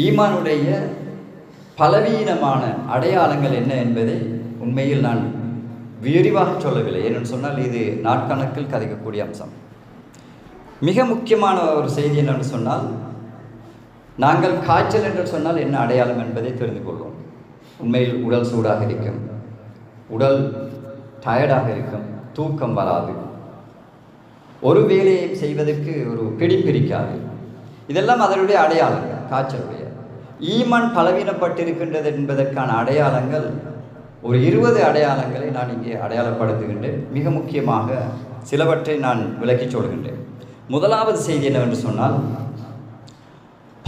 ஈமானுடைய பலவீனமான அடையாளங்கள் என்ன என்பதை உண்மையில் நான் விரிவாக சொல்லவில்லை. ஏனென்று சொன்னால் இது நாட்கணக்கில் கதைக்கக்கூடிய அம்சம். மிக முக்கியமான ஒரு செய்தி என்னென்று சொன்னால், நாங்கள் காய்ச்சல் என்று சொன்னால் என்ன அடையாளம் என்பதை தெரிந்து கொள்வோம். உண்மையில் உடல் சூடாக இருக்கும், உடல் டயர்டாக இருக்கும், தூக்கம் வராது, ஒரு வேலையை செய்வதற்கு ஒரு பிடிப்பிடிக்காது. இதெல்லாம் அதனுடைய அடையாளங்கள். காய்ச்சலுடைய ஈமான் பலவீனப்பட்டிருக்கின்றது என்பதற்கான அடையாளங்கள் ஒரு 20 அடையாளங்களை நான் இங்கே அடையாளப்படுத்துகின்றேன். மிக முக்கியமாக சிலவற்றை நான் விளக்கிச் சொல்கின்றேன். முதலாவது செய்தி என்னவென்று சொன்னால்,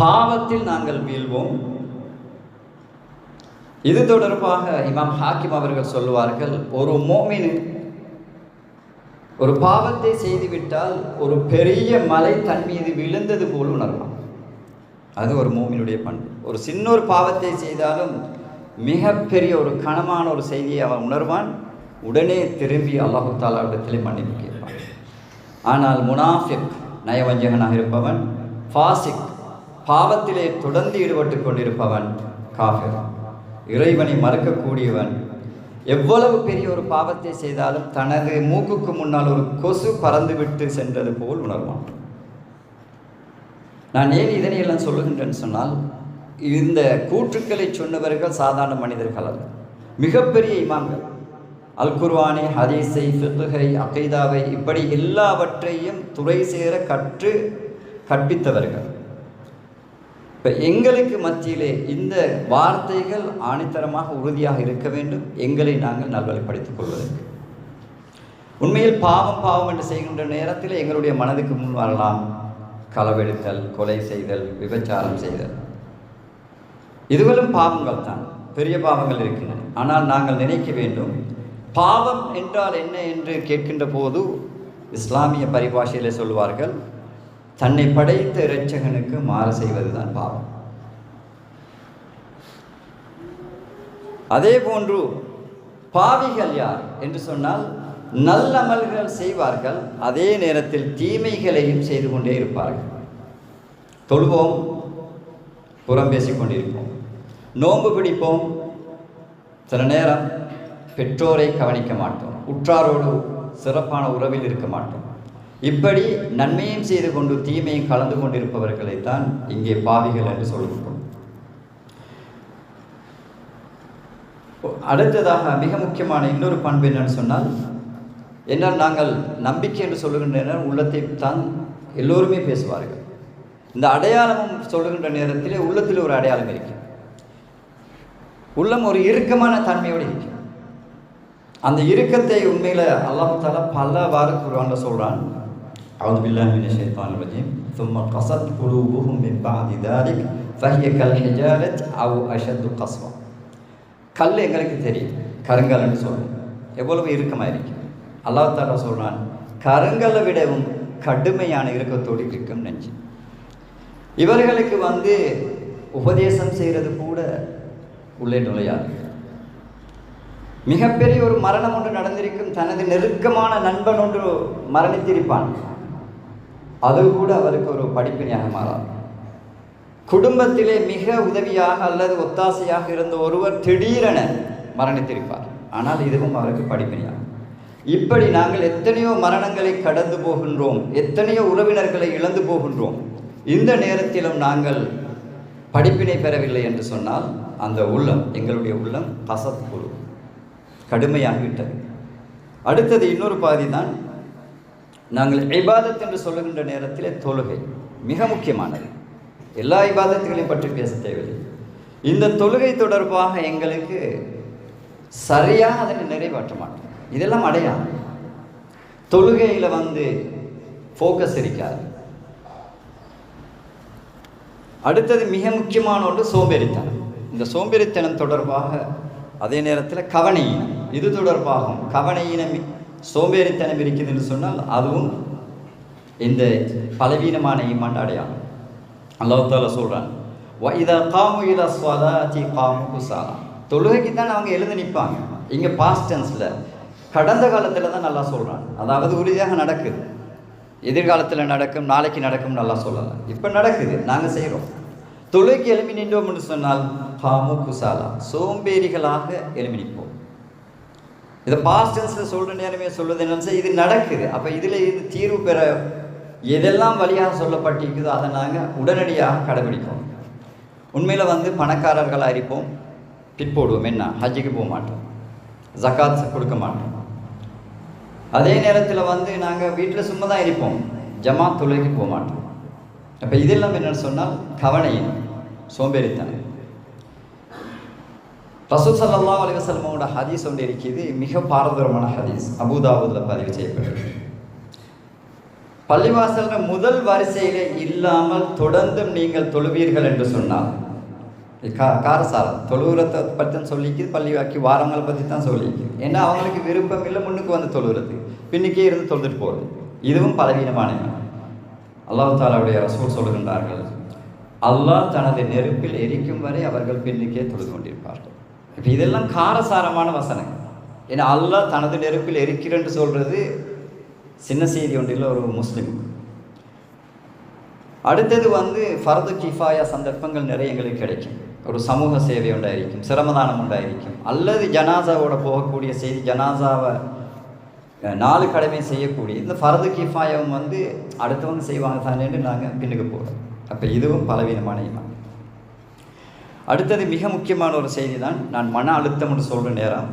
பாவத்தில் நாங்கள் வீழ்வோம். இது தொடர்பாக இமாம் ஹாக்கிம் அவர்கள் சொல்லுவார்கள், ஒரு மோமின் ஒரு பாவத்தை செய்துவிட்டால் ஒரு பெரிய மலை தன் மீது விழுந்தது போல் உணர்வான். அது ஒரு மோமினுடைய பண்பு. ஒரு சின்ன ஒரு பாவத்தை செய்தாலும் மிகப்பெரிய ஒரு கனமான ஒரு செய்தியை அவன் உணர்வான். உடனே திரும்பி அல்லாஹு தஆலா இடத்திலே மன்னிப்பு கேட்பான். ஆனால் முனாஃபிக், நயவஞ்சகனாக இருப்பவன், ஃபாசிக், பாவத்திலே தொடர்ந்து ஈடுபட்டு கொண்டிருப்பவன், காஃபிர், இறைவனை மறக்கக்கூடியவன், எவ்வளவு பெரிய ஒரு பாவத்தை செய்தாலும் தனது மூக்குக்கு முன்னால் ஒரு கொசு பறந்துவிட்டு சென்றது போல் உணர்வான். நான் ஏன் இதனையெல்லாம் சொல்லுகின்றேன்னு சொன்னால், இந்த கூற்றுக்களை சொன்னவர்கள் சாதாரண மனிதர்கள் அல்ல, மிகப்பெரிய இமாம்கள். அல் குர்ஆனை, ஹதீஸை, ஃபிக்ஹை, அகீதாவை, இப்படி எல்லாவற்றையும் துறை சேர கற்பித்தவர்கள். இப்போ எங்களுக்கு மத்தியிலே இந்த வார்த்தைகள் ஆணித்தரமாக உறுதியாக இருக்க வேண்டும், எங்களை நாங்கள் நல்வழிப்படுத்திக் கொள்வதற்கு. உண்மையில் பாவம் என்று செய்கின்ற நேரத்தில் எங்களுடைய மனதுக்கு முன் வரலாம் களவெடுத்தல், கொலை செய்தல், விபச்சாரம் செய்தல். இதுவெல்லாம் பாவங்கள் தான், பெரிய பாவங்கள் இருக்கின்றன. ஆனால் நாங்கள் நினைக்க வேண்டும், பாவம் என்றால் என்ன என்று கேட்கின்ற போது இஸ்லாமிய பரிபாஷையில் சொல்வார்கள், தன்னை படைத்த இரட்சகனுக்கு மாறு செய்வது தான் பாவம். அதே போன்று பாவிகள் யார் என்று சொன்னால், நல்ல அமல்கள் செய்வார்கள், அதே நேரத்தில் தீமைகளையும் செய்து கொண்டே இருப்பார்கள். தொழுவோம், புறம் பேசிக் கொண்டிருப்போம், நோன்பு பிடிப்போம், சில நேரம் பெற்றோரை கவனிக்க மாட்டோம், உற்றாரோடு சிறப்பான உறவில் இருக்க மாட்டோம். இப்படி நன்மையும் செய்து கொண்டு தீமையும் கலந்து கொண்டிருப்பவர்களைத்தான் இங்கே பாவிகள் என்று சொல்லுகிறோம். அடுத்ததாக மிக முக்கியமான இன்னொரு பண்பு என்னன்னு சொன்னால், என்னால் நாங்கள் நம்பிக்கை என்று சொல்லுகின்ற உள்ளத்தை தான் எல்லோருமே பேசுவார்கள். இந்த அடையாளமும் சொல்லுகின்ற நேரத்திலே உள்ளத்தில் ஒரு அடையாளம் இருக்கு. உள்ளம் ஒரு இறுக்கமான தன்மையோடு இருக்கு. அந்த இறுக்கத்தை உண்மையில் அல்லாஹ் தஆலா பலவாறு குர்ஆன்ல சொல்றான். அஊது பில்லாஹி மினஷ் ஷைத்தானிர் ரஜீம். சும்ம கஸத் குலூபுஹும் மின் பஅதி ذلك فهي كالحجارة أو أشد قسوة. கல் எங்களுக்கு தெரியும், கருங்கல்னு சொல்லுவோம், எவ்வளவு இறுக்கமாக இருக்கு. அல்லாஹ் தஆலா சொல்றான், கருங்கல்லை விடவும் கடுமையான இறுக்கத்தோடு இருக்கும் நெஞ்சு. இவர்களுக்கு உபதேசம் செய்கிறது கூட உள்ளே நுழையாது. மிகப்பெரிய ஒரு மரணம் ஒன்று நடந்திருக்கும், தனது நெருக்கமான நண்பன் ஒன்று மரணித்திருப்பான், அது கூட அவருக்கு ஒரு படிப்பினையாக மாறாது. குடும்பத்திலே மிக உதவியாக அல்லது ஒத்தாசையாக இருந்த ஒருவர் திடீரென மரணித்திருப்பார், ஆனால் இதுவும் அவருக்கு படிப்பினையாகும். இப்படி நாங்கள் எத்தனையோ மரணங்களை கடந்து போகின்றோம், எத்தனையோ உறவினர்களை இழந்து போகின்றோம். இந்த நேரத்திலும் நாங்கள் படிப்பினை பெறவில்லை என்று சொன்னால், அந்த உள்ளம், எங்களுடைய உள்ளம் கசத் குழு கடுமையாகிவிட்டது. அடுத்தது இன்னொரு பாதி தான், நாங்கள் இபாதத் என்று சொல்லுகின்ற நேரத்திலே தொழுகை மிக முக்கியமானது. எல்லா இபாதத்துகளையும் பற்றி பேச தேவையில்லை. இந்த தொழுகை தொடர்பாக எங்களுக்கு சரியாக அதனை நிறைவேற்ற மாட்டோம். இதெல்லாம் அடையாளம். தொழுகையில் ஃபோக்கஸ் இருக்காது. அடுத்தது மிக முக்கியமான ஒன்று சோம்பேறித்தனம். இந்த சோம்பேறித்தனம் தொடர்பாக அதே நேரத்தில் கவனையினம், இது தொடர்பாகும். கவனையினம், சோம்பேறித்தனம் இருக்குது என்று சொன்னால் அதுவும் இந்த பலவீனமான ஈமான் அடையாளம். அல்லாஹ் தஆலா சொல்றான், வஇதா காமு இலா ஸலாத்தி காமு குஸாலா. தொழுகைக்கு தான் அவங்க எழுந்து நிற்பாங்க. இங்கே பாஸ்ட் டென்ஸில், கடந்த காலத்தில் தான் நல்லா சொல்கிறான். அதாவது உறுதியாக நடக்குது, எதிர்காலத்தில் நடக்கும், நாளைக்கு நடக்கும்னு நல்லா சொல்லலாம். இப்போ நடக்குது, நாங்கள் செய்கிறோம். தொழுகைக்கு எழுப்பி நின்றோம் என்று சொன்னால் காமு குசாலா, சோம்பேறிகளாக எழுப்பி நிற்போம். இதை பாஸ்ட் டென்ஸில் சொல்கிற நேரமே சொல்வது என்னன்னு, இது நடக்குது. அப்போ இதில் இது தீர்வு பெற எதெல்லாம் வழியாக சொல்லப்பட்டிருக்குதோ அதை நாங்கள் உடனடியாக கடைபிடிப்போம். உண்மையில் பணக்காரர்களாக இருப்போம், பிற்போடுவோம். என்ன, ஹஜ்ஜுக்கு போக மாட்டோம், ஜக்காத் கொடுக்க மாட்டோம். அதே நேரத்தில் நாங்கள் வீட்டில் சும்மா தான் இருப்போம், ஜமாத் தொழுகைக்கு போக மாட்டோம். அப்போ இதெல்லாம் என்னென்னு சொன்னால் கவனையின் சோம்பேறித்தனம். ரசூல் ஸல்லல்லாஹு அலைஹி வஸல்லமோட ஹதீஸ் ஒன்று இருக்குது, மிக பாரதூரமான ஹதீஸ், அபூதாவூதில் பதிவு செய்யப்பட்டது. பள்ளிவாசலில் முதல் வரிசையிலே இல்லாமல் தொடர்ந்தும் நீங்கள் தொழுவீர்கள் என்று சொன்னால், காரசாரம் தொழுவுறத்தை பற்றி தான் சொல்லிக்குது, பள்ளிவாக்கி வாரங்களை பற்றி தான் சொல்லிக்குது. ஏன்னா அவங்களுக்கு விருப்பம் இல்லை முன்னுக்கு தொழுகிறது, பின்னுக்கே இருந்து தொழுதுட்டு போகிறது. இதுவும் பலவீனமான. அல்லாஹ் தஆலாவுடைய ரசூல் சொல்லுகின்றார்கள், அல்லாஹ் தனது நெருப்பில் எரிக்கும் வரை அவர்கள் பின்னுக்கே தொழுது கொண்டிருப்பார்கள். இப்போ இதெல்லாம் காரசாரமான வசனங்கள். ஏன்னா அல்லாஹ் தனது நெருப்பில் எரிக்கிறேன்னு சொல்கிறது சின்ன செய்தி ஒன்றில் ஒரு முஸ்லீம். அடுத்தது ஃபர்து கிஃபாயா சந்தர்ப்பங்கள் நிறைய எங்களுக்கு கிடைக்கும். ஒரு சமூக சேவை உண்டாயிருக்கும், சிரமதானம் உண்டாயிருக்கும், அல்லது ஜனாசாவோட போகக்கூடிய செய்தி, ஜனாசாவை 4 கடமை செய்யக்கூடிய இந்த ஃபர்து கிஃபாயாவும் அடுத்தவங்க செய்வாங்க தானேன்னு நாங்கள் பின்னுக்கு போகிறோம். அப்போ இதுவும் பலவீனமான ஈமான். அடுத்தது மிக முக்கியமான ஒரு செய்தி தான், நான் மன அழுத்தம்னு சொல்கிற நேரம்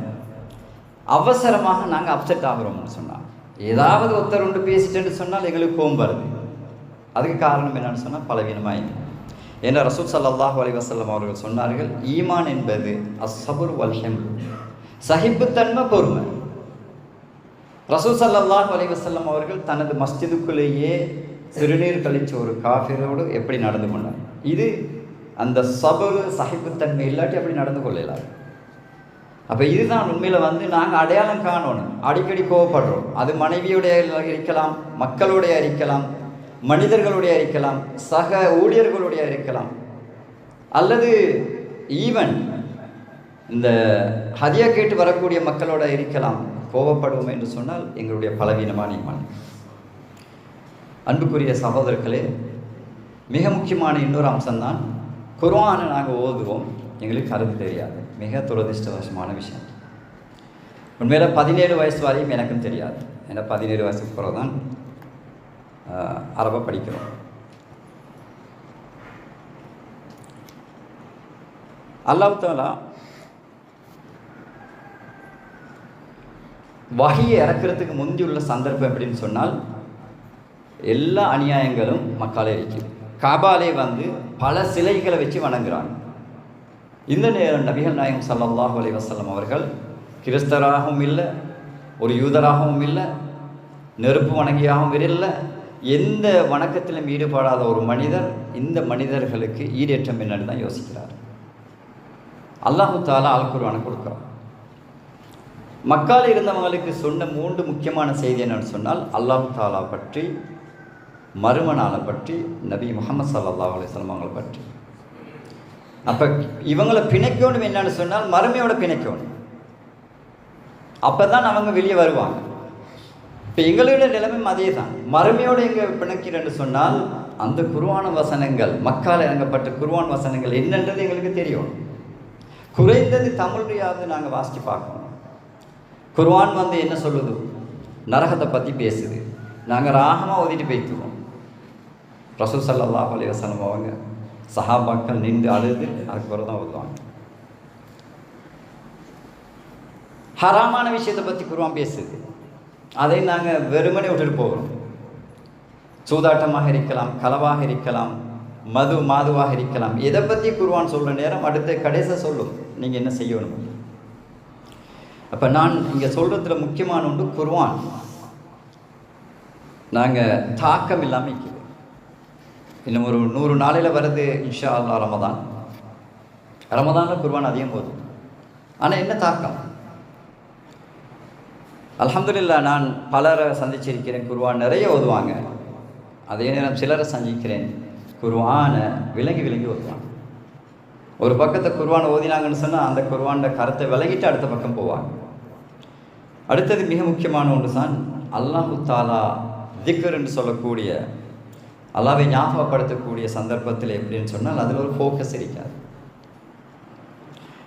அவசரமாக நாங்கள் அப்செட் ஆகிறோம்னு சொன்னால், ஏதாவது ஒருத்தர் ஒன்று பேசிட்டேன்னு சொன்னால் எங்களுக்கு கோபம் வருது. அதுக்கு காரணம் என்னன்னு சொன்னால் பலவீனமாக. ஏன்னா ரசூல் ஸல்லல்லாஹு அலைஹி வஸல்லம் அவர்கள் சொன்னார்கள், ஈமான் என்பது அஸ்ஸபுர் வல் ஹில்ம், சகிப்புத்தன்மை, பொறுமை. ரசூல் ஸல்லல்லாஹு அலைஹி வஸல்லம் அவர்கள் தனது மஸ்ஜிதுக்குள்ளேயே சிறுநீர் கழிச்ச ஒரு காஃபிரோடு எப்படி நடந்து கொண்டார். இது அந்த சபரு சகிப்புத்தன்மை இல்லாட்டி அப்படி நடந்து கொள்ளலாம். அப்போ இதுதான் உண்மையில் நாங்கள் அடையாளம் காணணும். அடிக்கடி கோவப்படுறோம், அது மனைவியுடைய இருக்கலாம், மக்களுடைய இருக்கலாம், மனிதர்களுடைய இருக்கலாம், சக ஊழியர்களுடைய இருக்கலாம், அல்லது ஈவன் இந்த ஹதியா கேட்டு வரக்கூடிய மக்களோட இருக்கலாம். கோவப்படுவோம் என்று சொன்னால் எங்களுடைய பலவீனமான ஈமான். அன்புக்குரிய சகோதரர்களே, மிக முக்கியமான இன்னொரு அம்சம்தான், குர்ஆனை நாங்கள் ஓதுவோம், எங்களுக்கு கருத்து தெரியாது. மிக துரதிர்ஷ்டவசமான விஷயம். உண்மையில் 17 வயசு வரையும் எனக்கும் தெரியாது. ஏன்னா 17 வயசுக்கு பிறகு தான் அரபை படிக்கிறோம். அல்லாஹ் தஆலா வஹியை இறக்கிறதுக்கு முந்தி உள்ள சந்தர்ப்பம் எப்படின்னு சொன்னால், எல்லா அநியாயங்களும் மக்காலே இருக்குது. காபாலே பல சிலைகளை வச்சு வணங்குறாங்க. இந்த நேரம் நபிகள் நாயகம் ஸல்லல்லாஹு அலைஹி வஸல்லம் அவர்கள் கிறிஸ்தராகவும் இல்லை, ஒரு யூதராகவும் இல்லை, நெருப்பு வணங்கியாகவும் இல்லை, எந்த வணக்கத்திலும் ஈடுபடாத ஒரு மனிதர் இந்த மனிதர்களுக்கு ஈடேற்றம் என்னன்னு தான் யோசிக்கிறார். அல்லாஹு தஆலா அல் குர்ஆனை கொடுக்குறான். மக்கால் இருந்தவங்களுக்கு சொன்ன 3 முக்கியமான செய்தி என்னன்னு சொன்னால், அல்லாஹு தஆலா பற்றி, மறும நாளை பற்றி, நபி முஹம்மது ஸல்லல்லாஹு அலைஹி வஸல்லம் அவங்களை பற்றி. அப்போ இவங்களை பிணைக்கணும் என்னன்னு சொன்னால் மறுமையோட பிணைக்கணும். அப்போ தான் அவங்க வெளியே வருவாங்க. இப்போ எங்களுடைய நிலைமை அதே தான். மறுமையோடு எங்கே பிணைக்கிறேன்னு சொன்னால் அந்த குர்ஆன் வசனங்கள், மக்கால் இறங்கப்பட்ட குர்ஆன் வசனங்கள் என்னன்றது எங்களுக்கு தெரியும். குறைந்தது தமிழையாவது நாங்கள் வாசித்து பார்க்கணும். குர்ஆன் என்ன சொல்லுது, நரகத்தை பற்றி பேசுது, நாங்கள் ராகமாக ஓதிட்டு போய்த்துவோம். ரசூல் ஸல்லல்லாஹு அலைஹி வஸல்லம் அவங்க சஹாபாக்கள் நின்று அழுது அதுக்கு பிறகு தான் ஓதுவாங்க. ஹராமான விஷயத்தை பற்றி குர்ஆன் பேசுது, அதை நாங்கள் வெறுமனே விட்டுட்டு போகிறோம். சூதாட்டமாக இருக்கலாம், களவாக இருக்கலாம், மாதுவாக இருக்கலாம். எதை பற்றி குர்ஆன் சொல்கிற நேரம் அடுத்த கடைசியாக சொல்லும் நீங்கள் என்ன செய்யணும். அப்போ நான் இங்கே சொல்கிறதுல முக்கியமான ஒன்று, குர்ஆன் நாங்கள் தாக்கம் இல்லாமல் இருக்குது. இன்னும் ஒரு 100 நாளையில் வருது இன்ஷா அல்லாஹ் ரமதான். ரமதானில் குர்ஆன் அதிகம் போதும். ஆனால் என்ன தாக்கம்? அல்ஹம்துலில்லாஹ் நான் பலரை சந்திச்சிருக்கிறேன். குர்ஆன் நிறைய ஓதுவாங்க. அதே நேரம் சிலரை சந்திக்கிறேன் குர்ஆனை விளங்கி ஓதுவாங்க. ஒரு பக்கத்தை குர்ஆன் ஓதினாங்கன்னு சொன்னால் அந்த குர்ஆனோட கருத்தை விளங்கிட்டு அடுத்த பக்கம் போவாங்க. அடுத்தது மிக முக்கியமான ஒன்று தான், அல்லாஹு தஆலா திக்ர் என்று சொல்லக்கூடிய அல்லாஹ்வை ஞாபகப்படுத்தக்கூடிய சந்தர்ப்பத்தில் எப்படின்னு சொன்னால் அதில் ஒரு ஃபோக்கஸ் இருக்காது.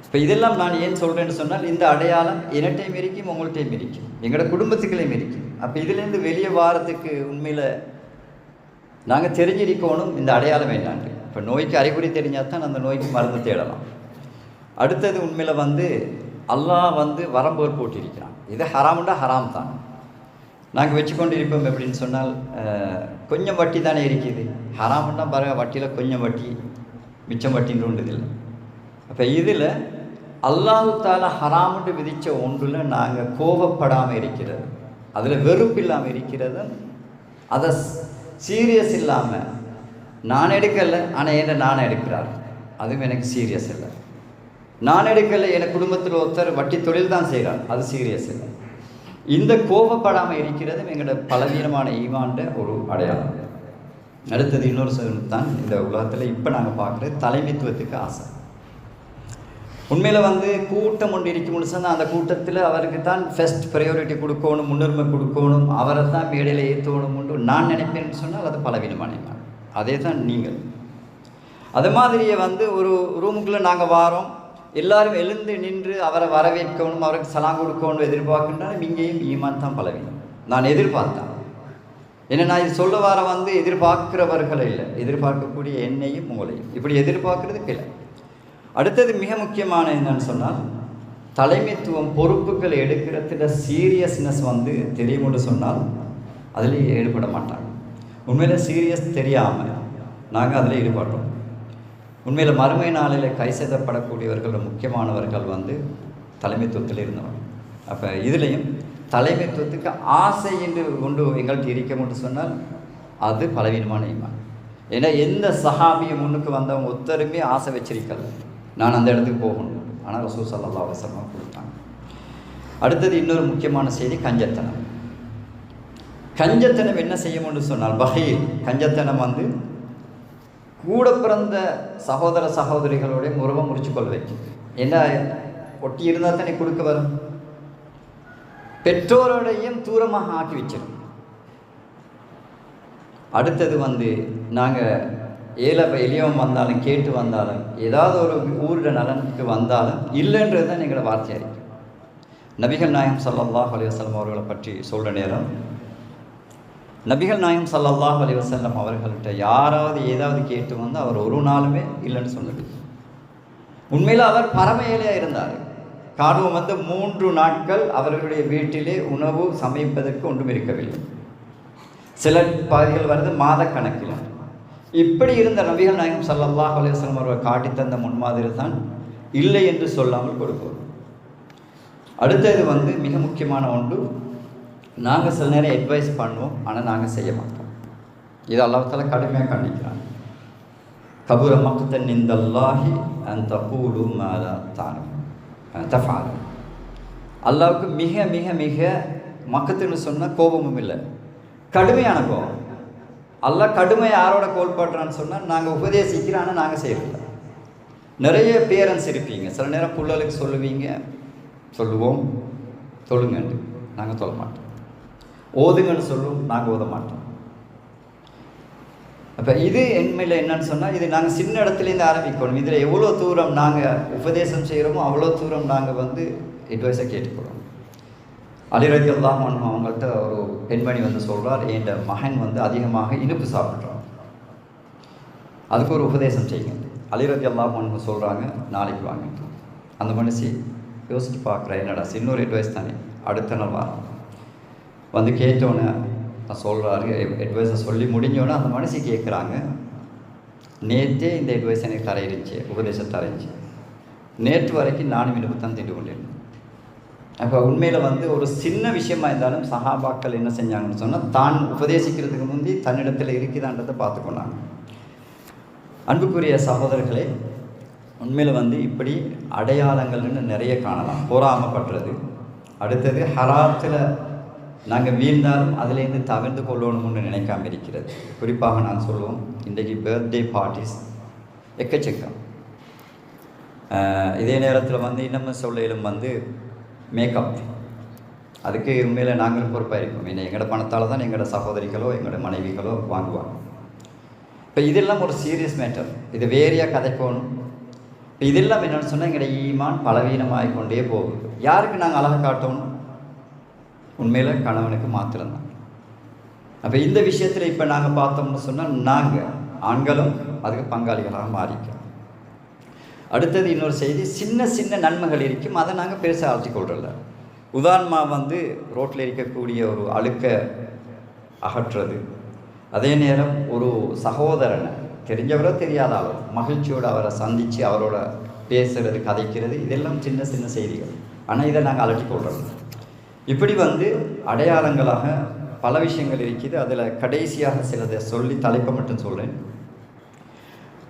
இப்போ இதெல்லாம் நான் ஏன் சொல்கிறேன்னு சொன்னால், இந்த அடையாளம் என்னட்டையும் இருக்கும், உங்கள்கிட்டையும் இருக்கும், எங்களோட குடும்பத்துக்களையும் இருக்கும். அப்போ இதுலேருந்து வெளியே வாரத்துக்கு உண்மையில் நாங்கள் தெரிஞ்சிருக்கணும் இந்த அடையாளம் என்னான்ட்டு. இப்போ நோய்க்கு அறிகுறி தெரிஞ்சால் தான் அந்த நோய்க்கு மருந்து தேடலாம். அடுத்தது உண்மையில் அல்லாஹ் வரம்போர் போட்டிருக்கிறான். இது ஹராமுண்டா ஹராம் தான். நாங்கள் வச்சுக்கொண்டு இருப்போம் எப்படின்னு சொன்னால், கொஞ்சம் வட்டி தானே இருக்குது. ஹராமுண்டா பாருங்க, வட்டியில் கொஞ்சம் வட்டி மிச்சம் வட்டின்னு ஒன்று இல்லை. அப்போ இதில் அல்லாஹு தாலா ஹராமுண்டு விதித்த ஒன்றில் நாங்கள் கோபப்படாமல் இருக்கிறது, அதில் வெறுப்பு இல்லாமல் இருக்கிறது, அதை சீரியஸ் இல்லாமல் நான் எடுக்கலை ஆனால் என்ன நான் எடுக்கிறார் அதுவும் எனக்கு சீரியஸ் இல்லை. நான் எடுக்கலை, என் குடும்பத்தில் ஒருத்தர் வட்டி தொழில் தான் செய்கிறார், அது சீரியஸ் இல்லை. இந்த கோபப்படாமல் இருக்கிறது எங்களோட பலவீனமான ஈமான்ட ஒரு அடையாளம். அடுத்தது இன்னொரு தான் இந்த உலகத்தில் இப்போ நாங்கள் பார்க்குறது தலைமைத்துவத்துக்கு ஆசை. உண்மையில் கூட்டம் ஒன்று இருக்க முடிச்சுன்னா அந்த கூட்டத்தில் அவருக்கு தான் ஃபஸ்ட் ப்ரையாரிட்டி கொடுக்கணும், முன்னுரிமை கொடுக்கணும், அவரை தான் மேடையில் ஏற்றணும் உண்டு நான் நினைப்பேன்னு சொன்னால் அது பலவீனமான ஈமான். அதே தான் நீங்கள் அது மாதிரியே ஒரு ரூமுக்குள்ளே நாங்கள் வாரோம், எல்லாரும் எழுந்து நின்று அவரை வரவேற்கணும், அவருக்கு சலாம் கொடுக்கணும் எதிர்பார்க்கின்றாலும் இங்கேயும் ஈமான் தான் பலவீனம். நான் எதிர்பார்த்தேன் என்ன, நான் இது சொல்ல வர எதிர்பார்க்கிறவர்கள் இல்லை, எதிர்பார்க்கக்கூடிய என்னையும் உங்களையும் இப்படி எதிர்பார்க்கறது பிழை. அடுத்தது மிக முக்கியமான என்னன்னு சொன்னால், தலைமைத்துவம் பொறுப்புகளை எடுக்கிறதுல சீரியஸ்னஸ் தெரியும்னு சொன்னால் அதில் ஈடுபட மாட்டாங்க. உண்மையில் சீரியஸ் தெரியாமல் நாங்கள் அதில் ஈடுபடுறோம். உண்மையில் மறுமை நாளில் கை செய்தப்படக்கூடியவர்கள் முக்கியமானவர்கள் தலைமைத்துவத்தில் இருந்தவர்கள். அப்போ இதுலேயும் தலைமைத்துவத்துக்கு ஆசை என்று கொண்டு எங்கள்கிட்ட இருக்கணும்னு சொன்னால் அது பலவீனமான ஈமான். ஏன்னா எந்த சஹாபியும் முன்னுக்கு வந்தவங்க ஒருத்தருமே ஆசை வச்சிருக்கல நான் அந்த இடத்துக்கு போகணும், ஆனால் ரசூல் ஸல்லல்லாஹு அலைஹி வஸல்லம் கொடுத்தாங்க. அடுத்தது இன்னொரு முக்கியமான செய்தி கஞ்சத்தனம். கஞ்சத்தனம் என்ன செய்யும்னு சொன்னால் பஹீல், கஞ்சத்தனம் கூட பிறந்த சகோதர சகோதரிகளுடைய முறவை முறிச்சு கொள்ள வைக்கும். என்ன ஒட்டி இருந்தால் தானே கொடுக்க வரும், பெற்றோரோடையும் தூரமாக ஆக்கி வச்சிடும். அடுத்தது நாங்கள் எளியவன் வந்தாலும் கேட்டு வந்தாலும் ஏதாவது ஒரு ஊரோட நலனுக்கு வந்தாலும் இல்லைன்றது தான் எங்களோட வார்த்தையாக இருக்குது. நபிகள் நாயகம் ஸல்லல்லாஹு அலைஹி வஸல்லம் அவர்களை பற்றி சொல்கிற நேரம், நபிகள் நாயகம் ஸல்லல்லாஹு அலைஹி வஸல்லம் அவர்கள்ட்ட யாராவது ஏதாவது கேட்டு வந்தால் அவர் ஒரு நாளுமே இல்லைன்னு சொன்னது. உண்மையில் அவர் பரம ஏழையாக இருந்தார். காரணம் 3 நாட்கள் அவர்களுடைய வீட்டிலே உணவு சமைப்பதற்கு ஒன்றும் இருக்கவில்லை. சில பகுதிகள் வருது மாதக்கணக்கில். இப்படி இருந்த நபிகள் நாயகம் ஸல்லல்லாஹு அலைஹி வஸல்லம் அவர்கள் காட்டித்தந்த முன்மாதிரி தான் இல்லை என்று சொல்லாமல் கொடுப்போம். அடுத்தது மிக முக்கியமான ஒன்று, நாங்கள் சில நேரம் அட்வைஸ் பண்ணுவோம், ஆனால் நாங்கள் செய்ய மாட்டோம். இது அல்லாஹ் தஆலா கடுமையாக கண்டிக்கிறாங்க. கபுர மக்தன் இந்தல்லாஹி அன் தகூலு மா லா தஃஅலு. அல்லாஹ்வுக்கு மிக மிக மிக மக்கத்துன்னு சொன்னால் கோபமும் இல்லை, கடுமையான கோபம். அல்லாஹ் கடுமை யாரோட கோல்படுறான்னு சொன்னால் நாங்கள் உபதேசிக்கிறோம், ஆனால் நாங்கள் செய்யறதில்ல. நிறைய பேரண்ட்ஸ் இருப்பீங்க, சில நேரம் பிள்ளைகளுக்கு சொல்லுவோம் தொழுங்கன்னு, நாங்கள் தொழ மாட்டோம். ஓதுங்கன்னு சொல்லுவோம், நாங்கள் ஓத மாட்டோம். அப்போ இது உண்மையில் என்னன்னு சொன்னால், இது நாங்கள் சின்ன இடத்துலேருந்து ஆரம்பிக்கணும். இதில் எவ்வளோ தூரம் நாங்கள் உபதேசம் செய்கிறோமோ அவ்வளோ தூரம் நாங்கள் அட்வைஸை கேட்டுக்கிறோம். அலி ரலியல்லாஹு அன்ஹு அவங்கள்ட்ட ஒரு பெண்மணி சொல்கிறார், என் மகன் அதிகமாக இனிப்பு சாப்பிட்றான், அதுக்கு ஒரு உபதேசம் செய்யுங்க. அலி ரலியல்லாஹு அன்ஹு சொல்கிறாங்க, நாளைக்கு வாங்க. அந்த மனுஷி யோசிச்சு பார்க்குறேன், என்னடா இன்னொரு அட்வைஸ் தானே, அடுத்த நாள் வாரம் கேட்டோன்னே நான் சொல்கிறாரு அட்வைஸை சொல்லி முடிஞ்சோன்னே அந்த மனுஷி கேட்குறாங்க, நேற்றே இந்த அட்வைஸ் எனக்கு தரையிருந்துச்சு, உபதேசம் தரைஞ்சி, நேற்று வரைக்கும் நானும் இனிப்பு தான் திண்டு கொண்டிருந்தேன். அப்போ உண்மையில் ஒரு சின்ன விஷயமா இருந்தாலும் சஹாபாக்கள் என்ன செஞ்சாங்கன்னு சொன்னால், தான் உபதேசிக்கிறதுக்கு முந்தி தன்னிடத்தில் இருக்குதான்றதை பார்த்துக்கொண்டாங்க. அன்புக்குரிய சகோதரர்களே, உண்மையில் இப்படி அடையாளங்கள்னு நிறைய காணலாம். பொறாமைப்படுறது, அடுத்தது ஹராத்தில் நாங்கள் வீழ்ந்தாலும் அதிலேருந்து தவிர்த்து கொள்ளணும்னு நினைக்காமல் இருக்கிறது. குறிப்பாக நான் சொல்லுவோம், இன்றைக்கு பர்த்டே பார்ட்டிஸ் எக்கச்சக்கம். இதே நேரத்தில் இன்னமும் சொல்லையிலும் மேக்கப், அதுக்கு உண்மையில் நாங்களும் பொறுப்பாக இருக்கோம். எங்களோட பணத்தால் தான் எங்களோட சகோதரிகளோ எங்களோட மனைவிகளோ வாங்குவாங்க. இப்போ இதெல்லாம் ஒரு சீரியஸ் மேட்டர். இது வேறையாக கதைக்கணும். இப்போ இதெல்லாம் என்னென்னு சொன்னால் எங்களுடைய ஈமான் பலவீனமாகிக் கொண்டே போகுது. யாருக்கு நாங்கள் அழகை காட்டணும்? உண்மையில் கணவனுக்கு மாத்திரம்தான். அப்போ இந்த விஷயத்தில் இப்போ நாங்கள் பார்த்தோம்னு சொன்னால் நாங்கள் ஆண்களும் அதுக்கு பங்காளிகளாக மாறிக்கிறோம். அடுத்தது இன்னொரு செய்தி, சின்ன சின்ன நன்மைகள் இருக்கும், அதை நாங்கள் பெருசாக அழைச்சி கொள்றதில்ல. உதாரணமாக ரோட்டில் இருக்கக்கூடிய ஒரு அழுக்கை அகற்றுறது, அதே நேரம் ஒரு சகோதரனை தெரிஞ்சவரோ தெரியாத அளவு மகிழ்ச்சியோடு அவரை சந்தித்து அவரோட பேசுகிறது, கதைக்கிறது, இதெல்லாம் சின்ன சின்ன செய்திகள். ஆனால் இதை நாங்கள் அலட்டி கொள்றோம். இப்படி அடையாளங்களாக பல விஷயங்கள் இருக்குது. அதில் கடைசியாக சிலதை சொல்லி தலைப்பை மட்டும் சொல்கிறேன்.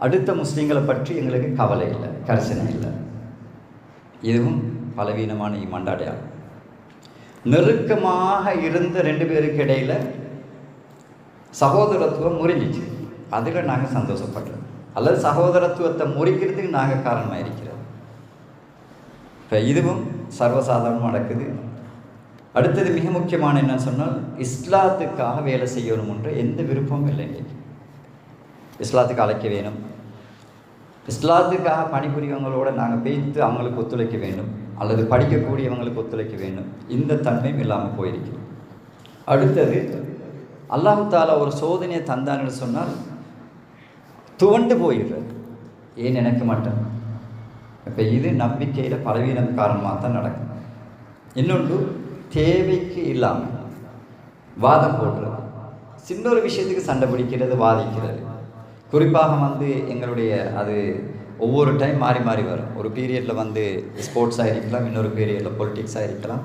அடுத்த முஸ்லீம்களை பற்றி எங்களுக்கு கவலை இல்லை, கரிசனை இல்லை. இதுவும் பலவீனமான ஈமான் அடையாளம். நெருக்கமாக இருந்த 2 பேருக்கு இடையில் சகோதரத்துவம் முறிஞ்சிச்சு, அதில் நாங்கள் சந்தோஷப்படுறோம். அல்லது சகோதரத்துவத்தை முறிக்கிறதுக்கு நாங்கள் காரணமாக இருக்கிறோம். இப்போ இதுவும் சர்வசாதாரணமாக நடக்குது. அடுத்தது மிக முக்கியமான என்னன்னு சொன்னால், இஸ்லாத்துக்காக வேலை செய்யணும்ன்ற எந்த விருப்பமும் இல்லை. இஸ்லாத்துக்கு அழைக்க வேணும், இஸ்லாத்துக்காக பணிபுரியவங்களோட நாங்கள் பேய்த்து அவங்களுக்கு ஒத்துழைக்க வேண்டும், அல்லது படிக்கக்கூடியவங்களுக்கு ஒத்துழைக்க வேண்டும். இந்த தன்மையும் இல்லாமல் போயிருக்கிறோம். அடுத்தது, அல்லாஹ் தாலா ஒரு சோதனையை தந்தான்னு சொன்னால் துவண்டு போயிடுறது. ஏன் எனக்கு மட்டும்? இப்போ இது நம்பிக்கையில் பலவீனம் காரணமாக தான் நடக்கும். இன்னொன்று, தேவைக்கு இல்லாமல் வாதம் போடுறது, சின்ன ஒரு விஷயத்துக்கு சண்டை பிடிக்கிறது, வாதிக்கிறது. குறிப்பாக எங்களுடைய அது ஒவ்வொரு டைம் மாறி மாறி வரும். ஒரு பீரியடில் ஸ்போர்ட்ஸாக இருக்கலாம், இன்னொரு பீரியடில் பொலிட்டிக்ஸாக இருக்கலாம்.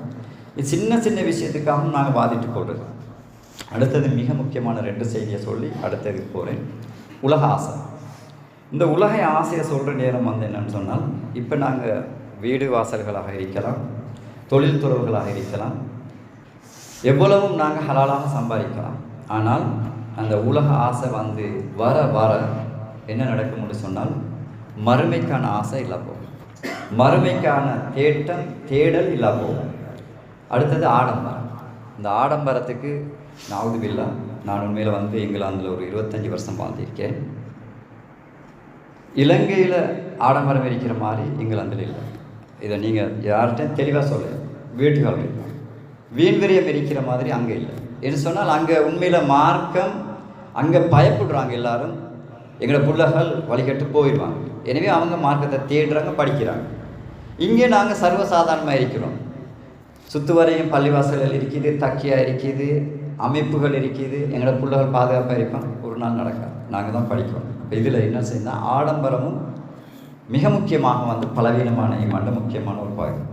இது சின்ன சின்ன விஷயத்துக்காகவும் நாங்கள் வாதிட்டு போடுறது. அடுத்தது மிக முக்கியமான 2 செய்தியை சொல்லி அடுத்தது போகிறேன். உலக ஆசை. இந்த உலக ஆசையை சொல்கிற நேரம் என்னென்னு சொன்னால், இப்போ நாங்கள் வீடு வாசல்களாக இருக்கலாம், தொழில் துறவுகளாக இருக்கலாம், எவ்வளவும் நாங்கள் ஹலாலாக சம்பாதிக்கலாம். ஆனால் அந்த உலக ஆசை வர வர என்ன நடக்கும்னு சொன்னால், மறுமைக்கான ஆசை இல்லை போகும், மறுமைக்கான தேடல் இல்லை போகும். அடுத்தது ஆடம்பரம். இந்த ஆடம்பரத்துக்கு நாவுதுபில்லா, நான் உண்மையில் இங்கிலாந்தில் ஒரு 25 வருஷம் வாழ்ந்திருக்கேன். இலங்கையில் ஆடம்பரம் இருக்கிற மாதிரி இங்கிலாந்தில் இல்லை. இதை நீங்கள் யார்கிட்டையும் தெளிவாக சொல்ல, வீட்டுகள் வீண்விரியம் இருக்கிற மாதிரி அங்கே இல்லை. என்று சொன்னால் அங்கே உண்மையில் மார்க்கம், அங்கே பயப்படுறாங்க எல்லாரும், எங்களோட பிள்ளைகள் வழிகட்டு போயிடுவாங்க. எனவே அவங்க மார்க்கத்தை தேடுறாங்க, படிக்கிறாங்க. இங்கே நாங்கள் சர்வசாதாரணமாக இருக்கிறோம். சுற்றுவரையும் பள்ளிவாசல்கள் இருக்குது, தக்கியாக இருக்குது, அமைப்புகள் இருக்குது, எங்களோட பிள்ளைகள் பாதுகாப்பாக இருப்பாங்க. ஒரு நாள் நடக்காது, நாங்கள் தான் படிக்கிறோம். இப்போ இதில் என்ன செய்யணும், ஆடம்பரமும் மிக முக்கியமாக பலவீனமான ஈமான்ல முக்கியமான ஒரு பாகம்.